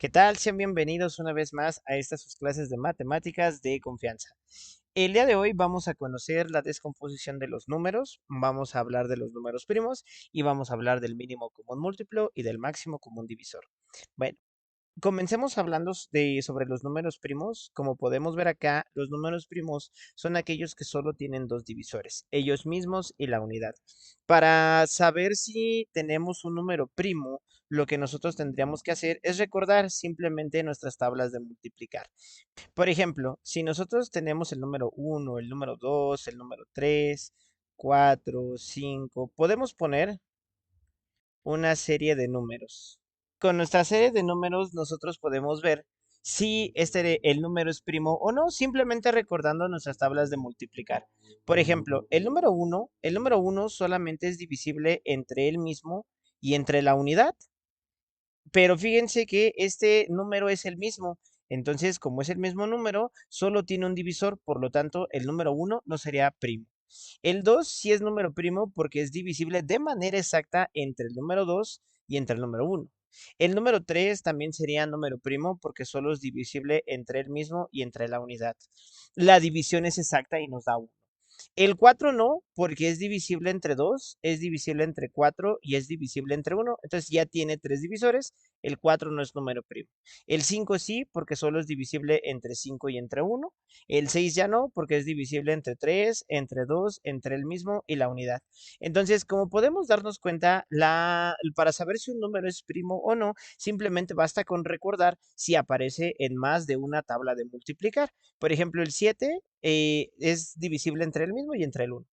¿Qué tal? Sean bienvenidos una vez más a estas sus clases de matemáticas de confianza. El día de hoy vamos a conocer la descomposición de los números, vamos a hablar de los números primos y vamos a hablar del mínimo común múltiplo y del máximo común divisor. Bueno, comencemos hablando sobre los números primos. Como podemos ver acá, los números primos son aquellos que solo tienen dos divisores, ellos mismos y la unidad. Para saber si tenemos un número primo, lo que nosotros tendríamos que hacer es recordar simplemente nuestras tablas de multiplicar. Por ejemplo, si nosotros tenemos el número uno, el número 2, el número 3, 4, 5, podemos poner una serie de números. Con nuestra serie de números nosotros podemos ver si el número es primo o no, simplemente recordando nuestras tablas de multiplicar. Por ejemplo, el número uno solamente es divisible entre él mismo y entre la unidad, pero fíjense que este número es el mismo. Entonces, como es el mismo número, solo tiene un divisor, por lo tanto, el número uno no sería primo. El 2 sí es número primo porque es divisible de manera exacta entre el número 2 y entre el número uno. El número 3 también sería número primo porque solo es divisible entre él mismo y entre la unidad. La división es exacta y nos da 1. El 4 no, porque es divisible entre 2, es divisible entre 4 y es divisible entre uno. Entonces ya tiene tres divisores. El 4 no es número primo. El 5 sí, porque solo es divisible entre 5 y entre uno. El 6 ya no, porque es divisible entre 3, entre 2, entre el mismo y la unidad. Entonces, como podemos darnos cuenta, para saber si un número es primo o no, simplemente basta con recordar si aparece en más de una tabla de multiplicar. Por ejemplo, el 7 es divisible entre el mismo y entre el uno.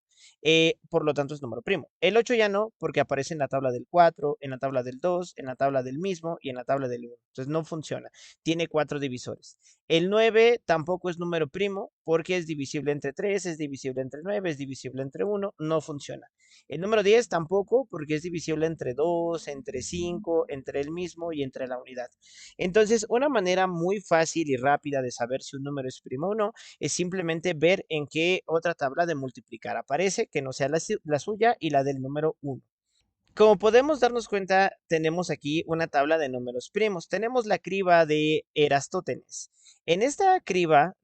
Por lo tanto, es número primo. El 8 ya no, porque aparece en la tabla del 4, en la tabla del 2, en la tabla del mismo y en la tabla del uno. Entonces, no funciona. Tiene cuatro divisores. El 9 tampoco es número primo, porque es divisible entre 3, es divisible entre 9, es divisible entre uno. No funciona. El número 10 tampoco, porque es divisible entre 2, entre 5, entre el mismo y entre la unidad. Entonces, una manera muy fácil y rápida de saber si un número es primo o no es simplemente ver en qué otra tabla de multiplicar aparece, que no sea la suya y la del número uno. Como podemos darnos cuenta, tenemos aquí una tabla de números primos. Tenemos la criba de Erastótenes. En esta criba,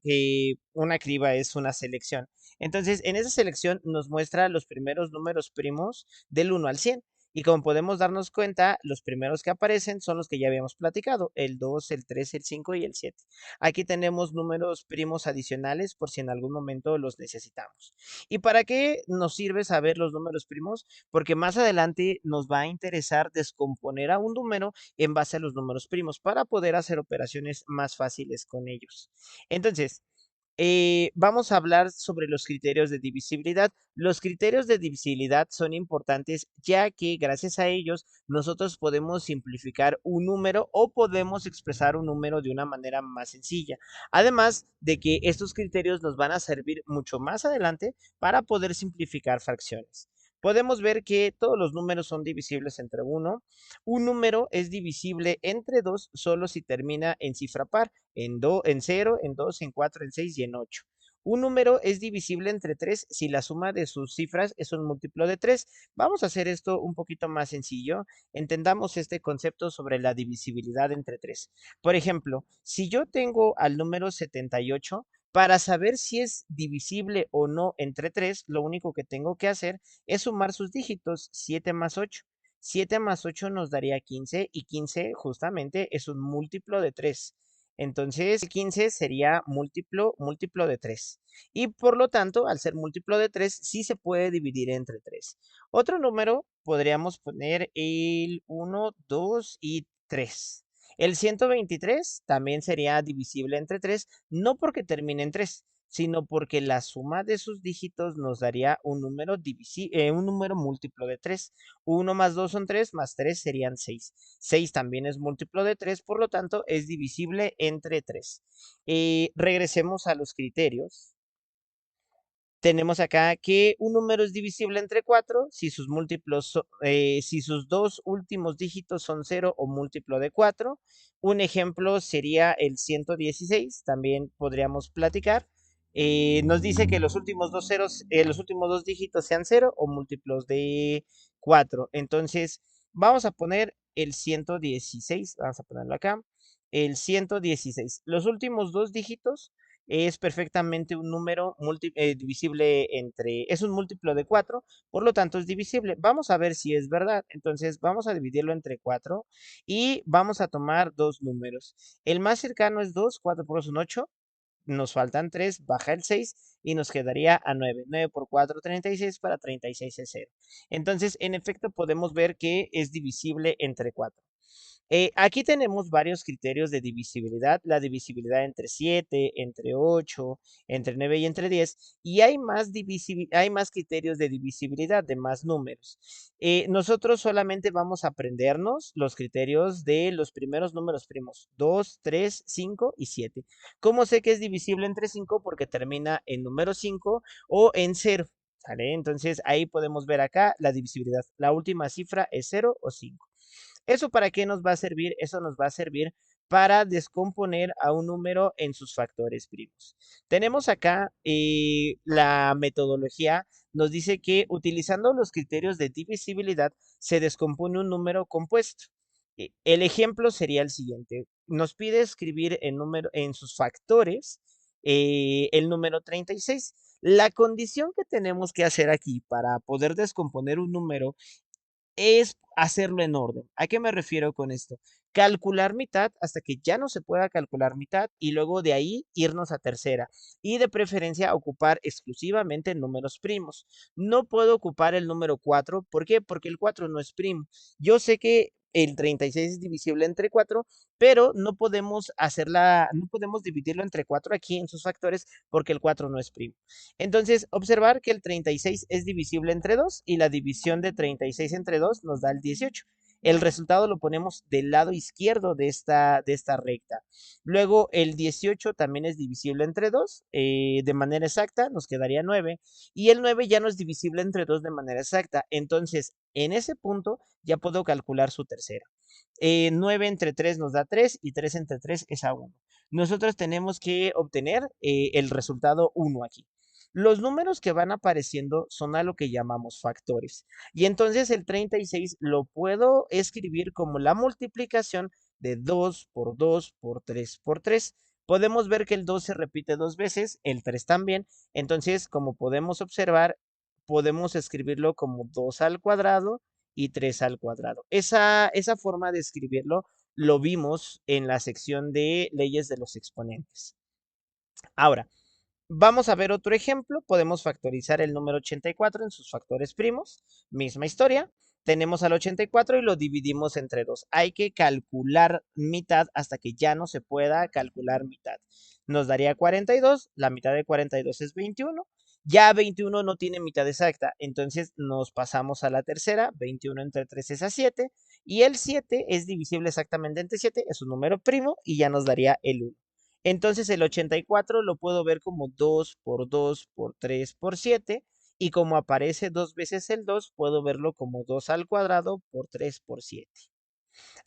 una criba es una selección. Entonces, en esa selección nos muestra los primeros números primos del 1 al 100. Y como podemos darnos cuenta, los primeros que aparecen son los que ya habíamos platicado, el 2, el 3, el 5 y el 7. Aquí tenemos números primos adicionales por si en algún momento los necesitamos. ¿Y para qué nos sirve saber los números primos? Porque más adelante nos va a interesar descomponer a un número en base a los números primos para poder hacer operaciones más fáciles con ellos. Entonces, vamos a hablar sobre los criterios de divisibilidad. Los criterios de divisibilidad son importantes ya que gracias a ellos nosotros podemos simplificar un número o podemos expresar un número de una manera más sencilla. Además de que estos criterios nos van a servir mucho más adelante para poder simplificar fracciones. Podemos ver que todos los números son divisibles entre uno. Un número es divisible entre 2 solo si termina en cifra par, en 0, en 2, en 4, en 6 y en 8. Un número es divisible entre 3 si la suma de sus cifras es un múltiplo de 3. Vamos a hacer esto un poquito más sencillo. Entendamos este concepto sobre la divisibilidad entre 3. Por ejemplo, si yo tengo al número 78, para saber si es divisible o no entre 3, lo único que tengo que hacer es sumar sus dígitos, 7 más 8. 7 más 8 nos daría 15 y 15 justamente es un múltiplo de 3. Entonces, 15 sería múltiplo de 3. Y por lo tanto, al ser múltiplo de 3, sí se puede dividir entre 3. Otro número podríamos poner el 1, 2 y 3. El 123 también sería divisible entre 3, no porque termine en 3, sino porque la suma de sus dígitos nos daría un número múltiplo de 3. 1 más 2 son 3, más 3 serían 6. 6 también es múltiplo de 3, por lo tanto es divisible entre 3. Regresemos a los criterios. Tenemos acá que un número es divisible entre 4 si sus si sus dos últimos dígitos son 0 o múltiplo de 4. Un ejemplo sería el 116, también podríamos platicar. Nos dice que los últimos dos ceros, los últimos dos dígitos sean 0 o múltiplos de 4. Entonces, vamos a poner el 116, vamos a ponerlo acá. el 116. Los últimos dos dígitos es perfectamente un número divisible entre, es un múltiplo de 4, por lo tanto es divisible. Vamos a ver si es verdad. Entonces vamos a dividirlo entre 4 y vamos a tomar dos números. El más cercano es 2, 4 por 2 son 8, nos faltan 3, baja el 6 y nos quedaría a 9. 9 por 4, 36, para 36 es 0. Entonces, en efecto, podemos ver que es divisible entre 4. Aquí tenemos varios criterios de divisibilidad, la divisibilidad entre 7, entre 8, entre 9 y entre 10, y hay más criterios de divisibilidad, de más números. Nosotros solamente vamos a aprendernos los criterios de los primeros números primos, 2, 3, 5 y 7. ¿Cómo sé que es divisible entre 5? Porque termina en número 5 o en 0. ¿Sale? Entonces ahí podemos ver acá la divisibilidad. La última cifra es 0 o 5. ¿Eso para qué nos va a servir? Eso nos va a servir para descomponer a un número en sus factores primos. Tenemos acá la metodología, nos dice que utilizando los criterios de divisibilidad se descompone un número compuesto. El ejemplo sería el siguiente. Nos pide escribir el número en sus factores el número 36. La condición que tenemos que hacer aquí para poder descomponer un número es hacerlo en orden. ¿A qué me refiero con esto? Calcular mitad hasta que ya no se pueda calcular mitad y luego de ahí irnos a tercera y de preferencia ocupar exclusivamente números primos. No puedo ocupar el número 4. ¿Por qué? Porque el 4 no es primo. Yo sé que el 36 es divisible entre 4, pero no podemos dividirlo entre 4 aquí en sus factores porque el 4 no es primo. Entonces, observar que el 36 es divisible entre 2 y la división de 36 entre 2 nos da el 18. El resultado lo ponemos del lado izquierdo de esta recta. Luego, el 18 también es divisible entre 2 de manera exacta, nos quedaría 9. Y el 9 ya no es divisible entre 2 de manera exacta. Entonces, en ese punto ya puedo calcular su tercera. 9 entre 3 nos da 3 y 3 entre 3 es a 1. Nosotros tenemos que obtener el resultado 1 aquí. Los números que van apareciendo son a lo que llamamos factores. Y entonces el 36 lo puedo escribir como la multiplicación de 2 por 2 por 3 por 3. Podemos ver que el 2 se repite dos veces, el 3 también. Entonces, como podemos observar, podemos escribirlo como 2 al cuadrado y 3 al cuadrado. Esa forma de escribirlo lo vimos en la sección de leyes de los exponentes. Ahora, vamos a ver otro ejemplo. Podemos factorizar el número 84 en sus factores primos. Misma historia. Tenemos al 84 y lo dividimos entre 2. Hay que calcular mitad hasta que ya no se pueda calcular mitad. Nos daría 42. La mitad de 42 es 21. Ya 21 no tiene mitad exacta. Entonces nos pasamos a la tercera. 21 entre 3 es a 7. Y el 7 es divisible exactamente entre 7. Es un número primo y ya nos daría el 1. Entonces el 84 lo puedo ver como 2 por 2 por 3 por 7. Y como aparece dos veces el 2, puedo verlo como 2 al cuadrado por 3 por 7.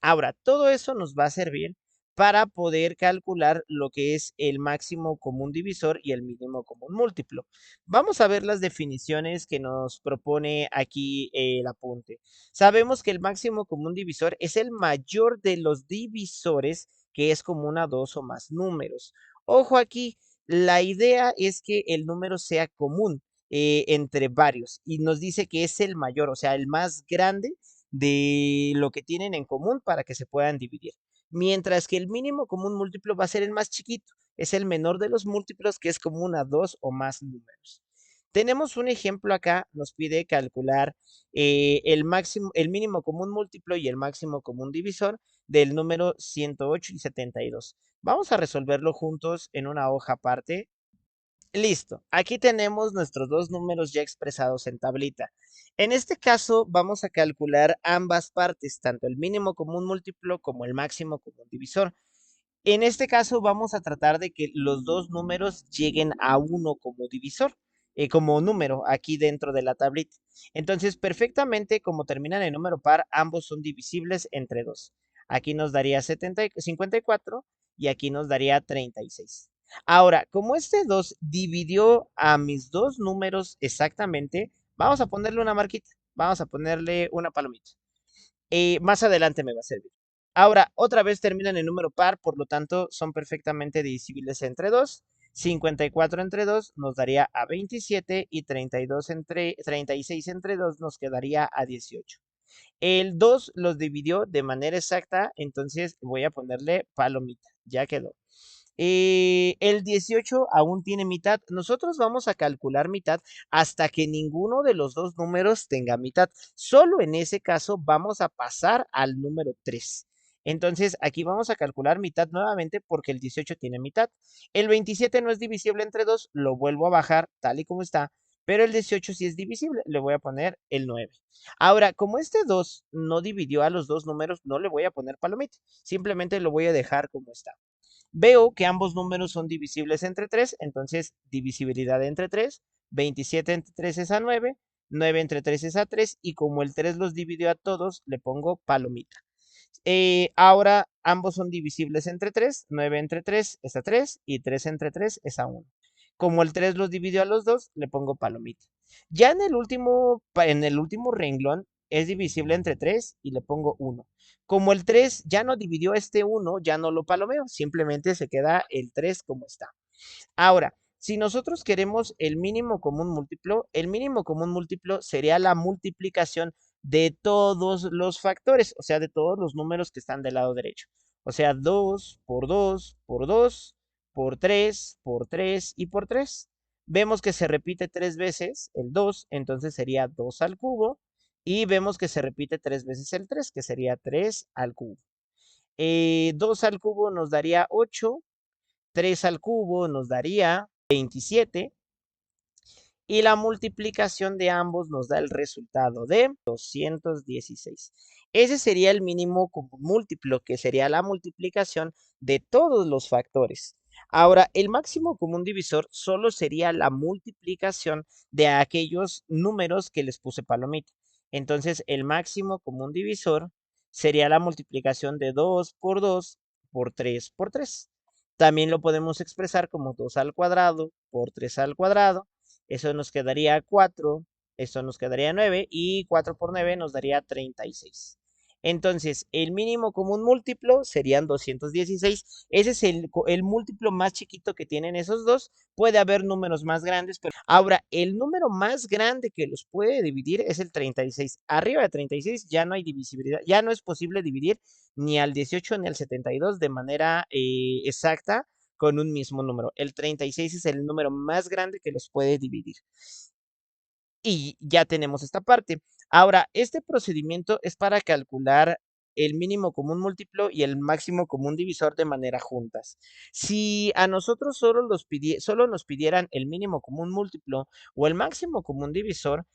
Ahora, todo eso nos va a servir para poder calcular lo que es el máximo común divisor y el mínimo común múltiplo. Vamos a ver las definiciones que nos propone aquí el apunte. Sabemos que el máximo común divisor es el mayor de los divisores que es común a dos o más números. Ojo aquí, la idea es que el número sea común entre varios y nos dice que es el mayor, o sea, el más grande de lo que tienen en común para que se puedan dividir. Mientras que el mínimo común múltiplo va a ser el más chiquito, es el menor de los múltiplos que es común a dos o más números. Tenemos un ejemplo acá, nos pide calcular el mínimo común múltiplo y el máximo común divisor del número 108 y 72. Vamos a resolverlo juntos en una hoja aparte. Listo, aquí tenemos nuestros dos números ya expresados en tablita. En este caso vamos a calcular ambas partes, tanto el mínimo común múltiplo como el máximo común divisor. En este caso vamos a tratar de que los dos números lleguen a uno como divisor, como número aquí dentro de la tablita. Entonces, perfectamente, como terminan en número par, ambos son divisibles entre 2. Aquí nos daría 54 y aquí nos daría 36. Ahora, como este 2 dividió a mis dos números exactamente, vamos a ponerle una marquita, vamos a ponerle una palomita. Más adelante me va a servir. Ahora, otra vez terminan en número par, por lo tanto, son perfectamente divisibles entre 2. 54 entre 2 nos daría a 27 y 36 entre 2 nos quedaría a 18. El 2 los dividió de manera exacta, entonces voy a ponerle palomita. Ya quedó. El 18 aún tiene mitad. Nosotros vamos a calcular mitad hasta que ninguno de los dos números tenga mitad. Solo en ese caso vamos a pasar al número 3. Entonces aquí vamos a calcular mitad nuevamente porque el 18 tiene mitad. El 27 no es divisible entre 2, lo vuelvo a bajar tal y como está, pero el 18 sí es divisible, le voy a poner el 9. Ahora, como este 2 no dividió a los dos números, no le voy a poner palomita, simplemente lo voy a dejar como está. Veo que ambos números son divisibles entre 3, entonces divisibilidad entre 3, 27 entre 3 es a 9, 9 entre 3 es a 3 y como el 3 los dividió a todos, le pongo palomita. Ahora ambos son divisibles entre 3, 9 entre 3 es a 3 y 3 entre 3 es a 1. Como el 3 los dividió a los dos, le pongo palomita. Ya en el último renglón es divisible entre 3 y le pongo 1. Como el 3 ya no dividió este 1, ya no lo palomeo, simplemente se queda el 3 como está. Ahora, si nosotros queremos el mínimo común múltiplo sería la multiplicación de todos los factores, o sea, de todos los números que están del lado derecho. O sea, 2 por 2 por 2 por 3 y por 3. Vemos que se repite 3 veces el 2, entonces sería 2 al cubo. Y vemos que se repite 3 veces el 3, que sería 3 al cubo. 2 al cubo nos daría 8. 3 al cubo nos daría 27 y la multiplicación de ambos nos da el resultado de 216. Ese sería el mínimo común múltiplo, que sería la multiplicación de todos los factores. Ahora, el máximo común divisor solo sería la multiplicación de aquellos números que les puse palomita. Entonces, el máximo común divisor sería la multiplicación de 2 por 3 por 3. También lo podemos expresar como 2 al cuadrado por 3 al cuadrado. Eso nos quedaría 4, eso nos quedaría 9 y 4 por 9 nos daría 36. Entonces, el mínimo común múltiplo serían 216. Ese es el múltiplo más chiquito que tienen esos dos. Puede haber números más grandes, pero ahora el número más grande que los puede dividir es el 36. Arriba de 36 ya no hay divisibilidad, ya no es posible dividir ni al 18 ni al 72 de manera exacta con un mismo número. El 36 es el número más grande que los puede dividir. Y ya tenemos esta parte. Ahora, este procedimiento es para calcular el mínimo común múltiplo y el máximo común divisor de manera juntas. Si a nosotros solo nos pidieran el mínimo común múltiplo o el máximo común divisor,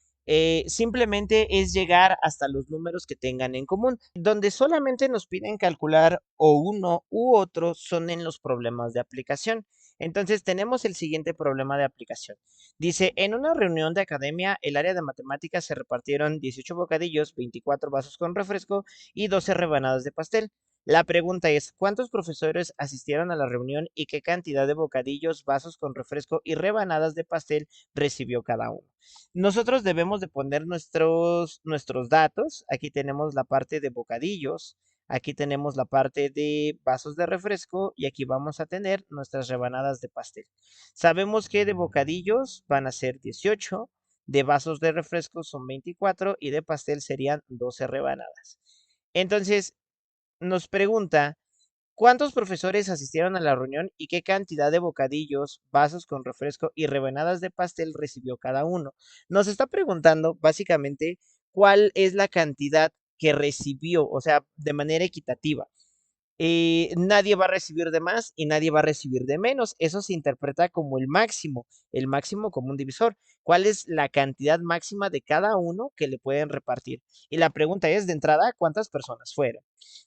simplemente es llegar hasta los números que tengan en común. Donde solamente nos piden calcular o uno u otro son en los problemas de aplicación. Entonces tenemos el siguiente problema de aplicación. Dice, en una reunión de academia, el área de matemáticas se repartieron 18 bocadillos, 24 vasos con refresco y 12 rebanadas de pastel. La pregunta es, ¿cuántos profesores asistieron a la reunión y qué cantidad de bocadillos, vasos con refresco y rebanadas de pastel recibió cada uno? Nosotros debemos de poner nuestros datos. Aquí tenemos la parte de bocadillos. Aquí tenemos la parte de vasos de refresco y aquí vamos a tener nuestras rebanadas de pastel. Sabemos que de bocadillos van a ser 18, de vasos de refresco son 24 y de pastel serían 12 rebanadas. Entonces, nos pregunta, ¿cuántos profesores asistieron a la reunión y qué cantidad de bocadillos, vasos con refresco y rebanadas de pastel recibió cada uno? Nos está preguntando básicamente cuál es la cantidad que recibió, o sea, de manera equitativa. Nadie va a recibir de más y nadie va a recibir de menos. Eso se interpreta como el máximo común divisor. ¿Cuál es la cantidad máxima de cada uno que le pueden repartir? Y la pregunta es, de entrada, ¿cuántas personas fueron?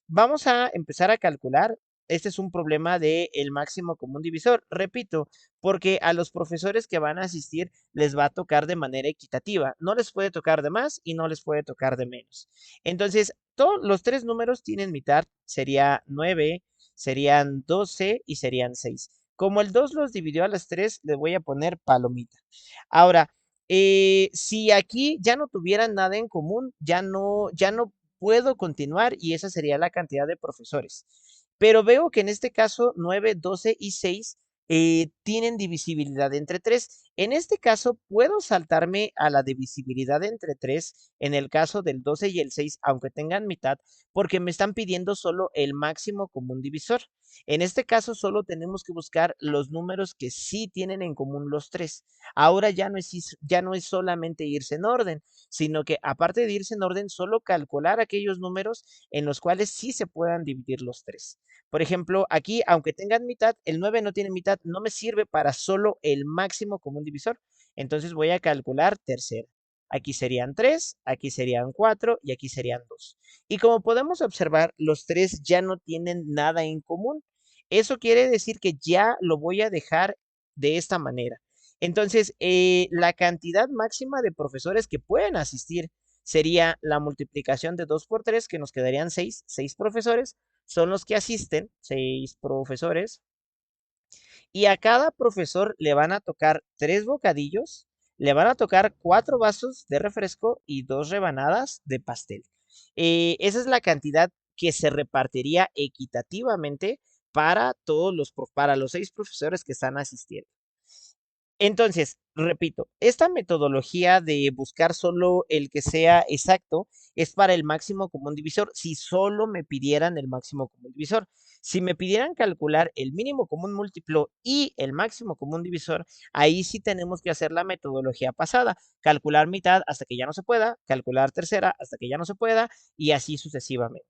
Vamos a empezar a calcular. Este es un problema del máximo común divisor. Repito, porque a los profesores que van a asistir les va a tocar de manera equitativa. No les puede tocar de más y no les puede tocar de menos. Entonces, todos los tres números tienen mitad. Sería 9, serían 12 y serían 6. Como el 2 los dividió a las 3, le voy a poner palomita. Ahora, si aquí ya no tuvieran nada en común, ya no puedo continuar y esa sería la cantidad de profesores. Pero veo que en este caso 9, 12 y 6 tienen divisibilidad entre 3. En este caso, puedo saltarme a la divisibilidad entre 3 en el caso del 12 y el 6, aunque tengan mitad, porque me están pidiendo solo el máximo común divisor. En este caso, solo tenemos que buscar los números que sí tienen en común los 3. Ahora ya no es solamente irse en orden, sino que aparte de irse en orden, solo calcular aquellos números en los cuales sí se puedan dividir los 3. Por ejemplo, aquí, aunque tengan mitad, el 9 no tiene mitad, no me sirve para solo el máximo común divisor. Entonces voy a calcular tercera. Aquí serían 3, aquí serían 4 y aquí serían 2. Y como podemos observar, los 3 ya no tienen nada en común. Eso quiere decir que ya lo voy a dejar de esta manera. Entonces, la cantidad máxima de profesores que pueden asistir sería la multiplicación de 2 por 3, que nos quedarían 6. 6 profesores son los que asisten, 6 profesores, y a cada profesor le van a tocar 3 bocadillos, le van a tocar 4 vasos de refresco y 2 rebanadas de pastel. Esa es la cantidad que se repartiría equitativamente para los 6 profesores que están asistiendo. Entonces, repito, esta metodología de buscar solo el que sea exacto es para el máximo común divisor si solo me pidieran el máximo común divisor. Si me pidieran calcular el mínimo común múltiplo y el máximo común divisor, ahí sí tenemos que hacer la metodología pasada, calcular mitad hasta que ya no se pueda, calcular tercera hasta que ya no se pueda y así sucesivamente.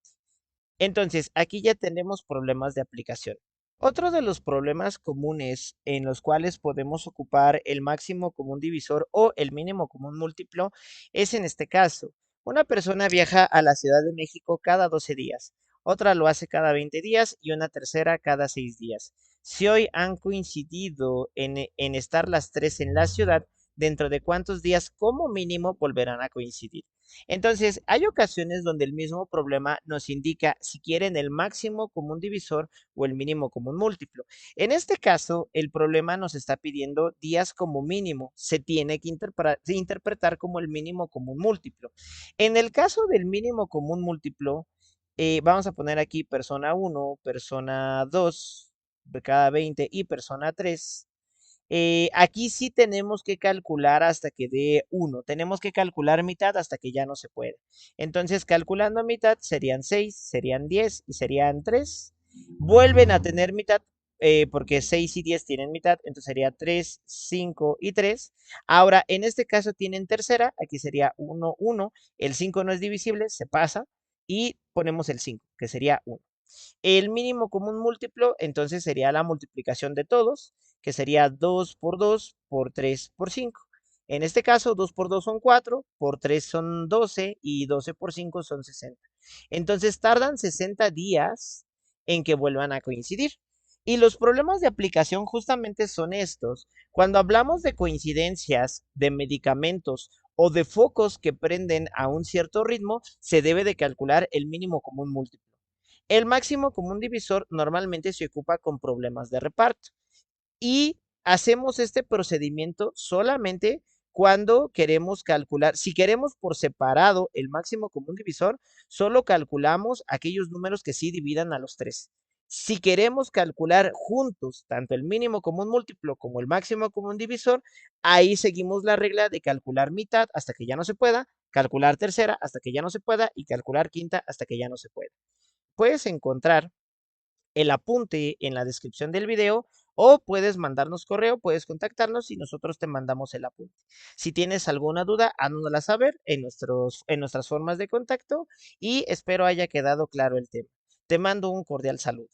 Entonces, aquí ya tenemos problemas de aplicación. Otro de los problemas comunes en los cuales podemos ocupar el máximo común divisor o el mínimo común múltiplo es en este caso. Una persona viaja a la Ciudad de México cada 12 días, otra lo hace cada 20 días y una tercera cada 6 días. Si hoy han coincidido en estar las tres en la ciudad, ¿dentro de cuántos días como mínimo volverán a coincidir? Entonces, hay ocasiones donde el mismo problema nos indica si quieren el máximo común divisor o el mínimo común múltiplo. En este caso, el problema nos está pidiendo días como mínimo. Se tiene que interpretar como el mínimo común múltiplo. En el caso del mínimo común múltiplo, vamos a poner aquí persona 1, persona 2 de cada 20 y persona 3. Aquí sí tenemos que calcular hasta que dé 1. Tenemos que calcular mitad hasta que ya no se puede. Entonces, calculando mitad serían 6, serían 10 y serían 3. Vuelven a tener mitad porque 6 y 10 tienen mitad, entonces sería 3, 5 y 3. Ahora, en este caso tienen tercera, aquí sería 1, 1. El 5 no es divisible, se pasa y ponemos el 5, que sería 1. El mínimo común múltiplo, entonces sería la multiplicación de todos, que sería 2 por 2 por 3 por 5. En este caso, 2 por 2 son 4, por 3 son 12 y 12 por 5 son 60. Entonces tardan 60 días en que vuelvan a coincidir. Y los problemas de aplicación justamente son estos. Cuando hablamos de coincidencias de medicamentos o de focos que prenden a un cierto ritmo, se debe de calcular el mínimo común múltiplo. El máximo común divisor normalmente se ocupa con problemas de reparto y hacemos este procedimiento solamente cuando queremos calcular, si queremos por separado el máximo común divisor, solo calculamos aquellos números que sí dividan a los tres. Si queremos calcular juntos tanto el mínimo común múltiplo como el máximo común divisor, ahí seguimos la regla de calcular mitad hasta que ya no se pueda, calcular tercera hasta que ya no se pueda y calcular quinta hasta que ya no se pueda. Puedes encontrar el apunte en la descripción del video o puedes mandarnos correo, puedes contactarnos y nosotros te mandamos el apunte. Si tienes alguna duda, háznosla saber en nuestras formas de contacto y espero haya quedado claro el tema. Te mando un cordial saludo.